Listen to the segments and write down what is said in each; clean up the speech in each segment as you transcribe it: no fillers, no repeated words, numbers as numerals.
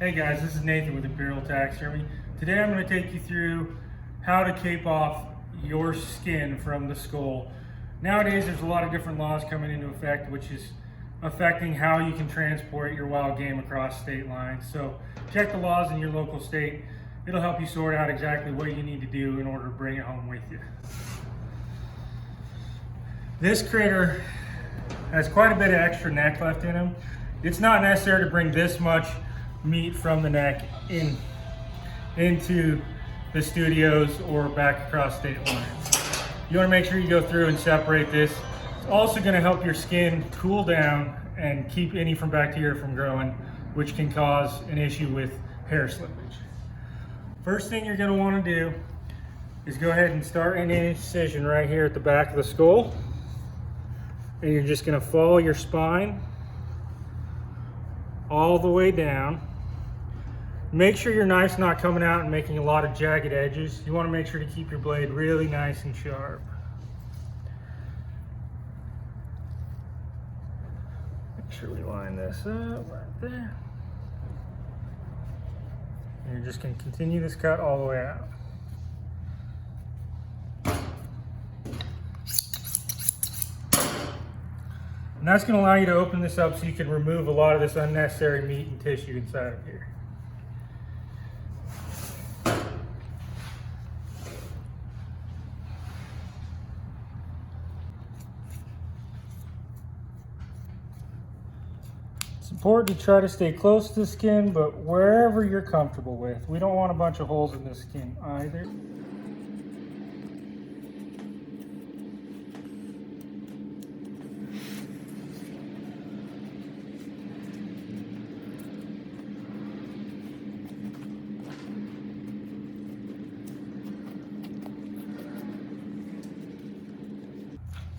Hey guys, this is Nathan with Imperial Taxidermy. Today I'm going to take you through how to cape off your skin from the skull. Nowadays there's a lot of different laws coming into effect which is affecting how you can transport your wild game across state lines. So check the laws in your local state. It'll help you sort out exactly what you need to do in order to bring it home with you. This critter has quite a bit of extra neck left in him. It's not necessary to bring this much meat from the neck into the studios or back across state lines. You want to make sure you go through and separate this. It's also going to help your skin cool down and keep any from bacteria from growing, which can cause an issue with hair slippage. First thing you're going to want to do is go ahead and start an incision right here at the back of the skull. And you're just going to follow your spine all the way down. Make sure your knife's not coming out and making a lot of jagged edges. You want to make sure to keep your blade really nice and sharp. Make sure we line this up right there. And you're just going to continue this cut all the way out. And that's going to allow you to open this up so you can remove a lot of this unnecessary meat and tissue inside of here. It's important to try to stay close to the skin, but wherever you're comfortable with. We don't want a bunch of holes in the skin either.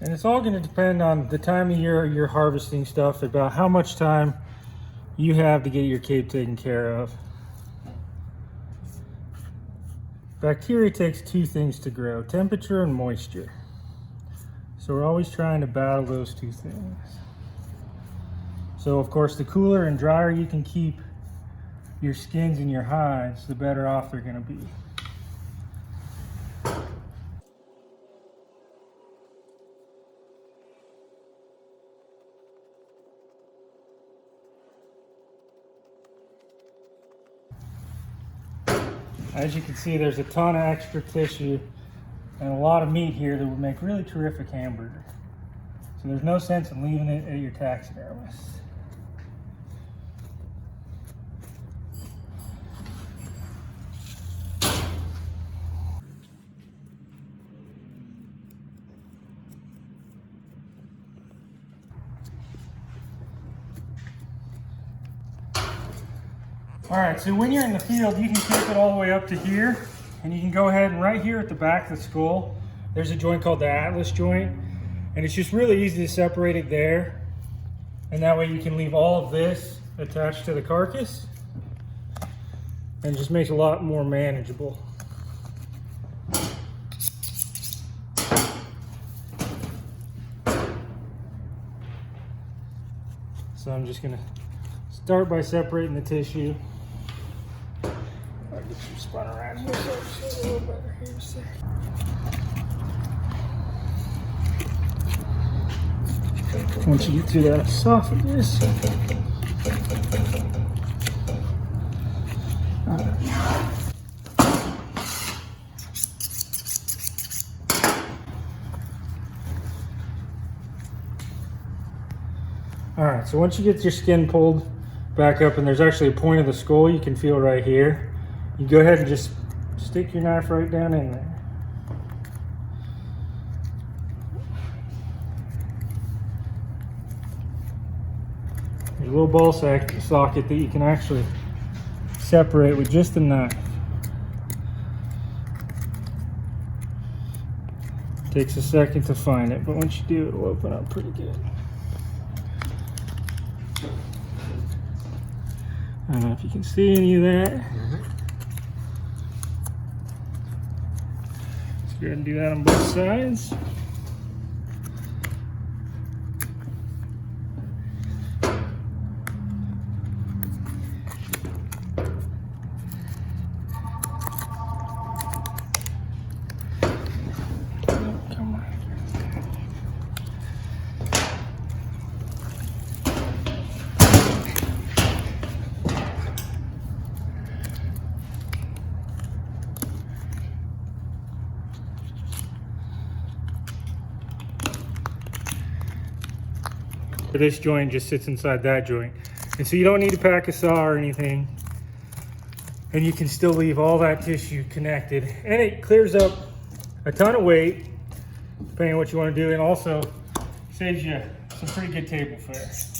And it's all going to depend on the time of year you're harvesting stuff, about how much time you have to get your cape taken care of. Bacteria takes two things to grow: temperature and moisture. So we're always trying to battle those two things. So of course, the cooler and drier you can keep your skins and your hides, the better off they're going to be. As you can see, there's a ton of extra tissue and a lot of meat here that would make really terrific hamburger. So there's no sense in leaving it at your taxidermist. All right, so when you're in the field, you can keep it all the way up to here, and you can go ahead and right here at the back of the skull, there's a joint called the Atlas joint, and it's just really easy to separate it there, and that way you can leave all of this attached to the carcass, and it just makes it a lot more manageable. So I'm just gonna start by separating the tissue. I'll get you spun around here so it's a little better here. So. Once you get through that esophagus. All right, so once you get your skin pulled back up, and there's actually a point of the skull you can feel right here, you go ahead and just stick your knife right down in there. There's a little ball socket that you can actually separate with just a knife. Takes a second to find it, but once you do, it'll open up pretty good. I don't know if you can see any of that. Let's go ahead and do that on both sides. but this joint just sits inside that joint. And so you don't need to pack a saw or anything, and you can still leave all that tissue connected, and it clears up a ton of weight depending on what you want to do, and also saves you some pretty good table fare.